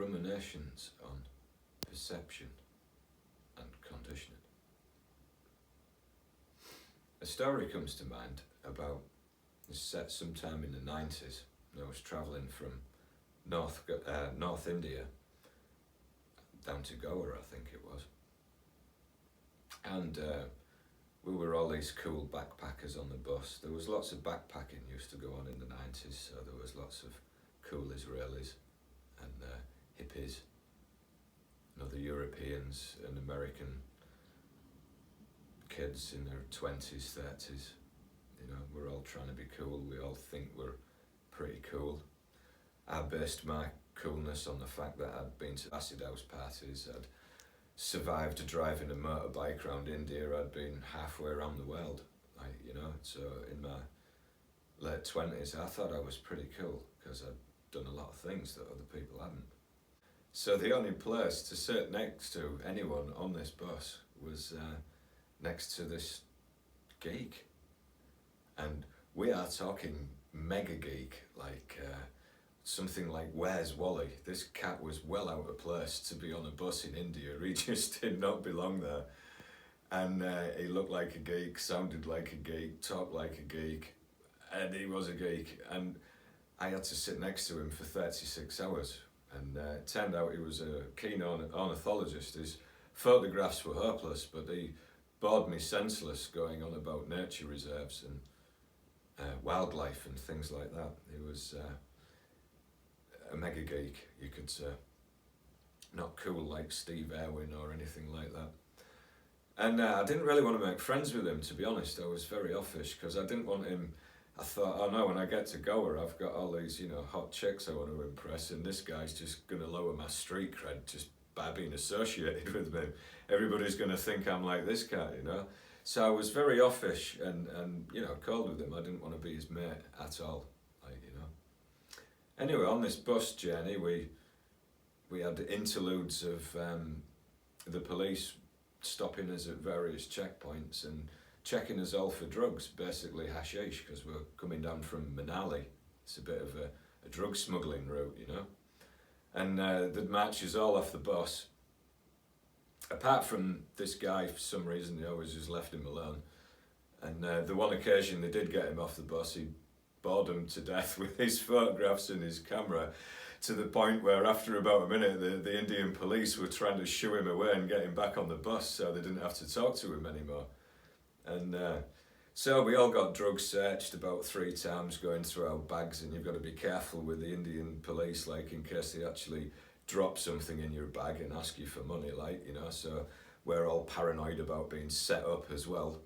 ruminations on perception and conditioning. A story comes to mind about, it's set sometime in the 90s. I was travelling from North India down to Goa, I think it was. And we were all these cool backpackers on the bus. There was lots of backpacking used to go on in the 90s, so there was lots of cool Israelis and hippies and other Europeans and American kids in their 20s, 30s. You know, we're all trying to be cool. We all think we're pretty cool. I based my coolness on the fact that I'd been to acid house parties, I'd survived driving a motorbike around India, I'd been halfway around the world, like, you know. So in my late 20s I thought I was pretty cool because I'd done a lot of things that other people hadn't. So the only place to sit next to anyone on this bus was next to this geek. And we are talking mega geek, like something like Where's Wally? This cat was well out of place to be on a bus in India. He just did not belong there. And he looked like a geek, sounded like a geek, talked like a geek, and he was a geek. And I had to sit next to him for 36 hours. And it turned out he was a keen ornithologist. His photographs were hopeless, but he bored me senseless going on about nature reserves and wildlife and things like that. He was a mega geek, you could say. Not cool like Steve Irwin or anything like that. And I didn't really want to make friends with him, to be honest. I was very offish because I didn't want him. I thought, oh no, when I get to Goa, I've got all these, you know, hot chicks I want to impress, and this guy's just going to lower my street cred just by being associated with me. Everybody's going to think I'm like this guy, you know. So I was very offish and you know, cold with him. I didn't want to be his mate at all, like, you know. Anyway, on this bus journey, we had interludes of the police stopping us at various checkpoints and checking us all for drugs, basically hashish, because we're coming down from Manali. It's a bit of a drug smuggling route, you know. And they'd march us all off the bus. Apart from this guy, for some reason, they always just left him alone. And the one occasion they did get him off the bus, he bored him to death with his photographs and his camera, to the point where after about a minute, the Indian police were trying to shoo him away and get him back on the bus so they didn't have to talk to him anymore. And so we all got drugs searched about 3 times, going through our bags, and you've got to be careful with the Indian police, like, in case they actually drop something in your bag and ask you for money, like, you know. So we're all paranoid about being set up as well.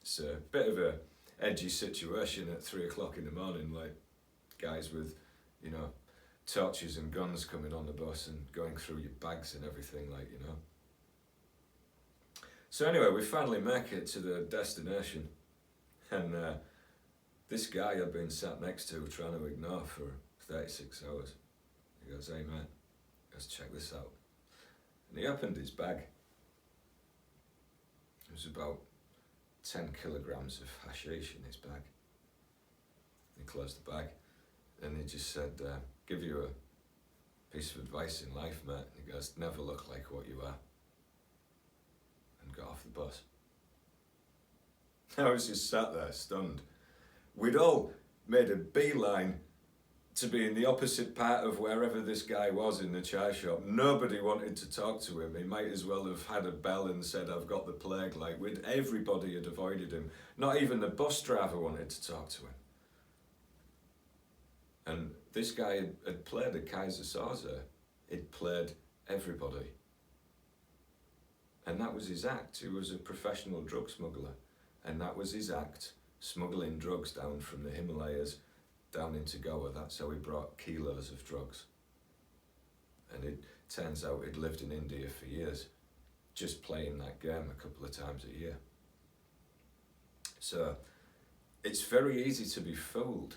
It's a bit of a edgy situation at 3 o'clock in the morning, like guys with, you know, torches and guns coming on the bus and going through your bags and everything, like, you know. So anyway, we finally make it to the destination, and this guy I'd been sat next to trying to ignore for 36 hours. He goes, "Hey man, let's check this out." And he opened his bag. It was about 10 kilograms of hashish in his bag. He closed the bag and he just said, "Give you a piece of advice in life, mate." He goes, "Never look like what you are." And got off the bus. I was just sat there stunned. We'd all made a beeline to be in the opposite part of wherever this guy was in the chai shop. Nobody wanted to talk to him. He might as well have had a bell and said, "I've got the plague." Like, everybody had avoided him. Not even the bus driver wanted to talk to him. And this guy had played a Kaiser Soze. He'd played everybody. And that was his act. He was a professional drug smuggler. And that was his act, smuggling drugs down from the Himalayas down into Goa. That's how he brought kilos of drugs. And it turns out he'd lived in India for years, just playing that game a couple of times a year. So it's very easy to be fooled.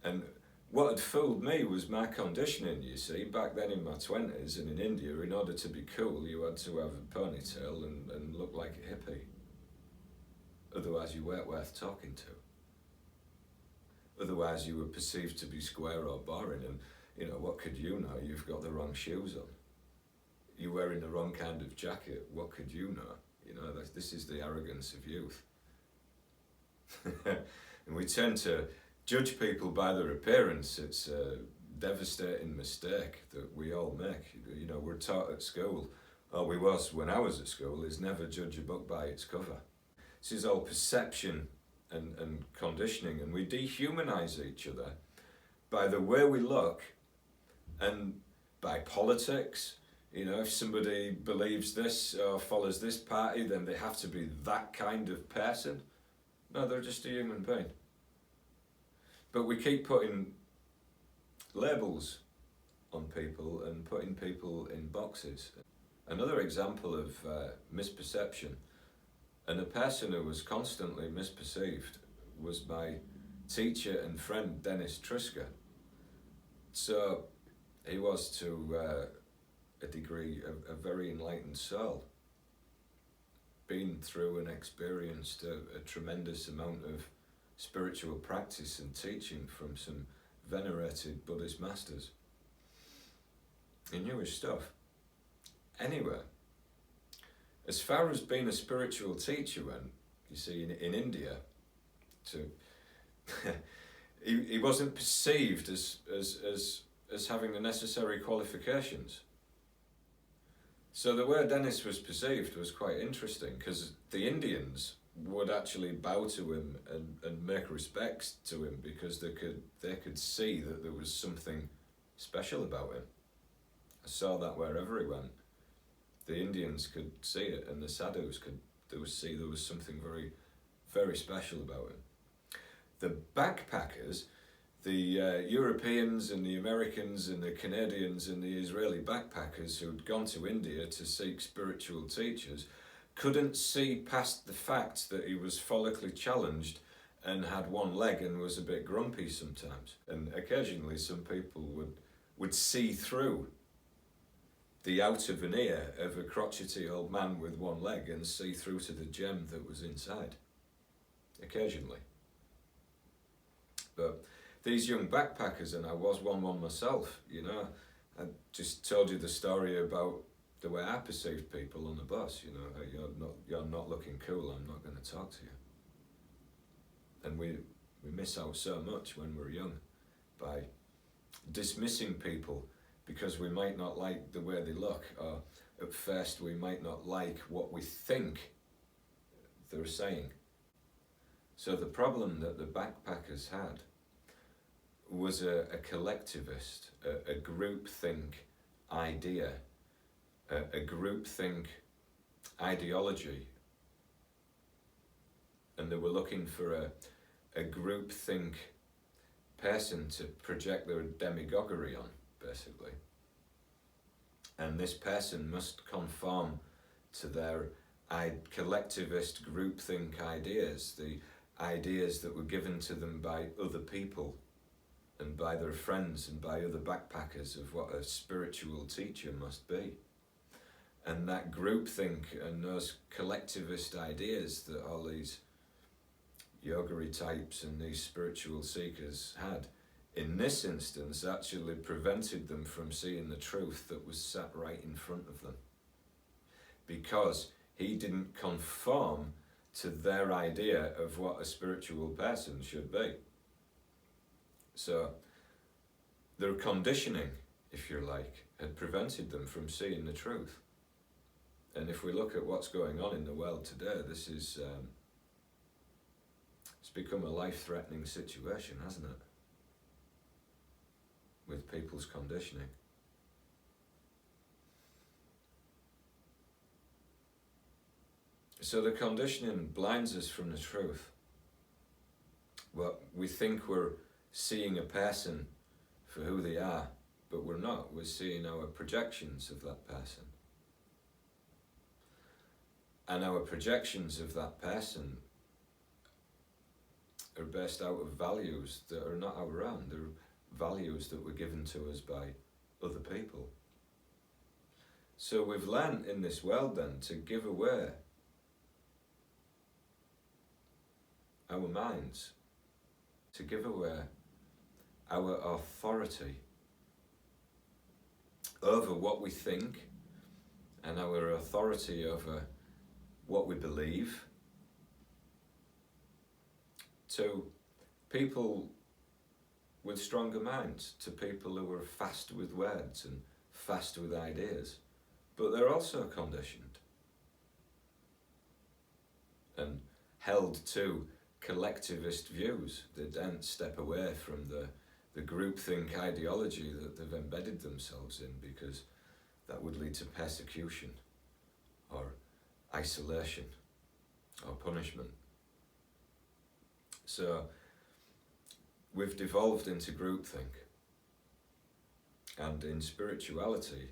And what had fooled me was my conditioning, you see. Back then in my 20s and in India, in order to be cool, you had to have a ponytail and look like a hippie. Otherwise you weren't worth talking to. Otherwise you were perceived to be square or boring. And You know, what could you know? You've got the wrong shoes on. You're wearing the wrong kind of jacket. What could you know? You know, this is the arrogance of youth. And we tend to judge people by their appearance. It's a devastating mistake that we all make. You know, we're taught at school, or we was when I was at school, is never judge a book by its cover. This is all perception and conditioning, and we dehumanize each other by the way we look and by politics. You know, if somebody believes this or follows this party, then they have to be that kind of person. No, they're just a human being. But we keep putting labels on people and putting people in boxes. Another example of misperception, and a person who was constantly misperceived, was my teacher and friend Dennis Truska. So he was, to a degree, a very enlightened soul, been through and experienced a tremendous amount of spiritual practice and teaching from some venerated Buddhist masters. He knew his stuff. Anyway, as far as being a spiritual teacher went, you see, in India, he wasn't perceived as having the necessary qualifications. So the way Dennis was perceived was quite interesting, because the Indians would actually bow to him and make respects to him because they could see that there was something special about him. I saw that wherever he went. The Indians could see it, and the sadhus could see there was something very, very special about him. The backpackers, the Europeans and the Americans and the Canadians and the Israeli backpackers who'd gone to India to seek spiritual teachers, couldn't see past the fact that he was follically challenged and had one leg and was a bit grumpy sometimes. And occasionally some people would see through the outer veneer of a crotchety old man with one leg and see through to the gem that was inside. Occasionally. But these young backpackers, and I was one myself, you know, I just told you the story about the way I perceived people on the bus, you know, you're not looking cool, I'm not going to talk to you. And we miss out so much when we're young by dismissing people because we might not like the way they look, or at first we might not like what we think they're saying. So the problem that the backpackers had was a collectivist, a groupthink idea, a groupthink ideology, and they were looking for a groupthink person to project their demagoguery on, basically. And this person must conform to their collectivist groupthink ideas, the ideas that were given to them by other people and by their friends and by other backpackers of what a spiritual teacher must be. And that groupthink and those collectivist ideas that all these yogari types and these spiritual seekers had, in this instance, actually prevented them from seeing the truth that was sat right in front of them. Because he didn't conform to their idea of what a spiritual person should be. So their conditioning, if you like, had prevented them from seeing the truth. And if we look at what's going on in the world today, this is it's become a life-threatening situation, hasn't it? With people's conditioning. So the conditioning blinds us from the truth. Well, we think we're seeing a person for who they are, but we're not. We're seeing our projections of that person. And our projections of that person are based out of values that are not our own. They're values that were given to us by other people. So we've learned in this world then to give away our minds, to give away our authority over what we think and our authority over what we believe, to people with stronger minds, to people who are fast with words and fast with ideas, but they're also conditioned and held to collectivist views. They don't step away from the groupthink ideology that they've embedded themselves in, because that would lead to persecution or isolation or punishment. So we've devolved into groupthink, and in spirituality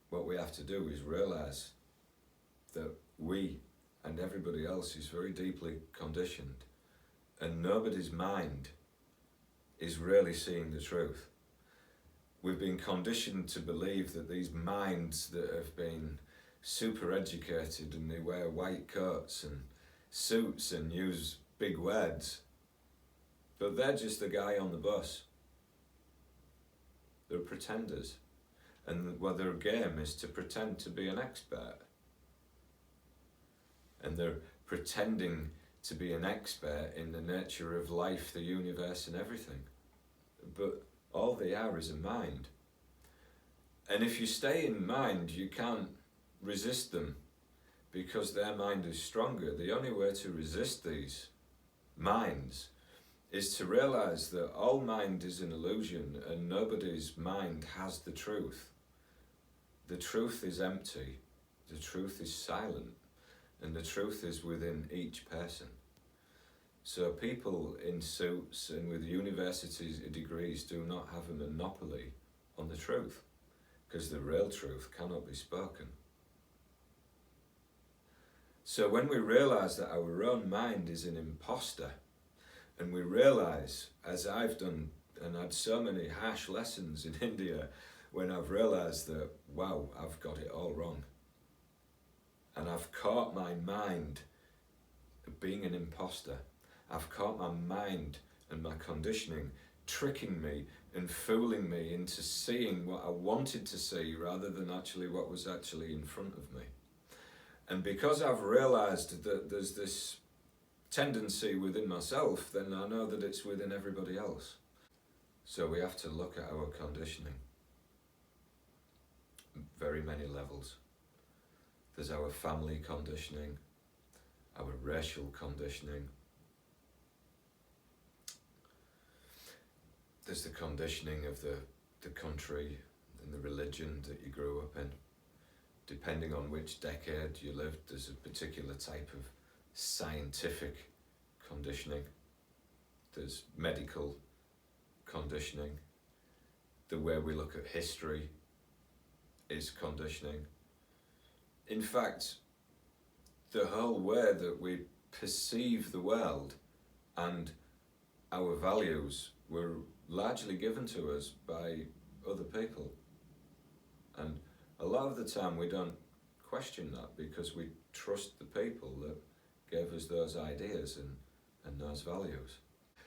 what we have to do is realise that we and everybody else is very deeply conditioned, and nobody's mind is really seeing the truth. We've been conditioned to believe that these minds that have been super educated and they wear white coats and suits and use big words, but they're just the guy on the bus. They're pretenders, and well, their game is to pretend to be an expert, and they're pretending to be an expert in the nature of life, the universe and everything, but all they are is a mind. And if you stay in mind, you can't resist them, because their mind is stronger. The only way to resist these minds is to realise that all mind is an illusion, and nobody's mind has the truth. The truth is empty, the truth is silent, and the truth is within each person. So people in suits and with university degrees do not have a monopoly on the truth, because the real truth cannot be spoken. So when we realise that our own mind is an imposter, and we realise, as I've done and had so many harsh lessons in India, when I've realised that, wow, I've got it all wrong. And I've caught my mind being an imposter. I've caught my mind and my conditioning tricking me and fooling me into seeing what I wanted to see rather than actually what was actually in front of me. And because I've realised that there's this tendency within myself, then I know that it's within everybody else. So we have to look at our conditioning. Very many levels. There's our family conditioning, our racial conditioning. There's the conditioning of the country and the religion that you grew up in. Depending on which decade you lived, there's a particular type of scientific conditioning. There's medical conditioning. The way we look at history is conditioning. In fact, the whole way that we perceive the world and our values were largely given to us by other people. And a lot of the time we don't question that, because we trust the people that gave us those ideas and those values.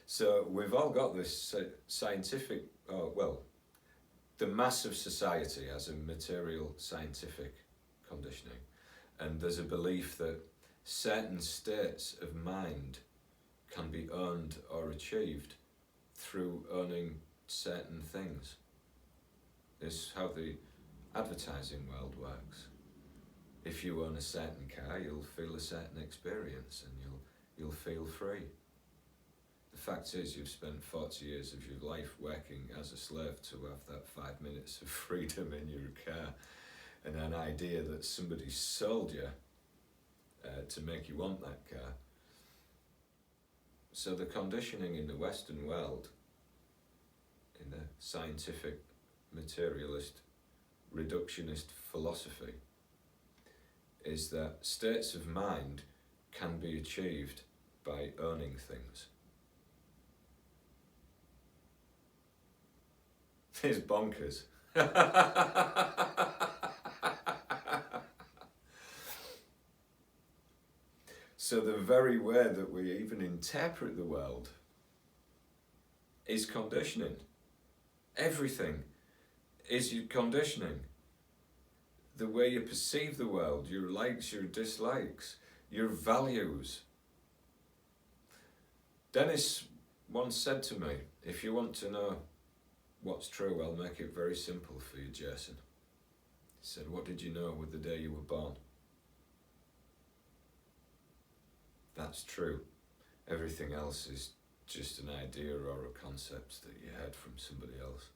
So we've all got this scientific, the mass of society has a material scientific conditioning, and there's a belief that certain states of mind can be earned or achieved through owning certain things. It's how the advertising world works. If you own a certain car, you'll feel a certain experience and you'll feel free. The fact is, you've spent 40 years of your life working as a slave to have that 5 minutes of freedom in your car, and an idea that somebody sold you to make you want that car. So the conditioning in the Western world, in the scientific, materialist, reductionist philosophy, is that states of mind can be achieved by owning things. It's bonkers. So the very way that we even interpret the world is conditioning. Everything is your conditioning. The way you perceive the world, your likes, your dislikes, your values. Dennis once said to me, if you want to know what's true, I'll make it very simple for you, Jason. He said, what did you know with the day you were born? That's true. Everything else is just an idea or a concept that you had from somebody else.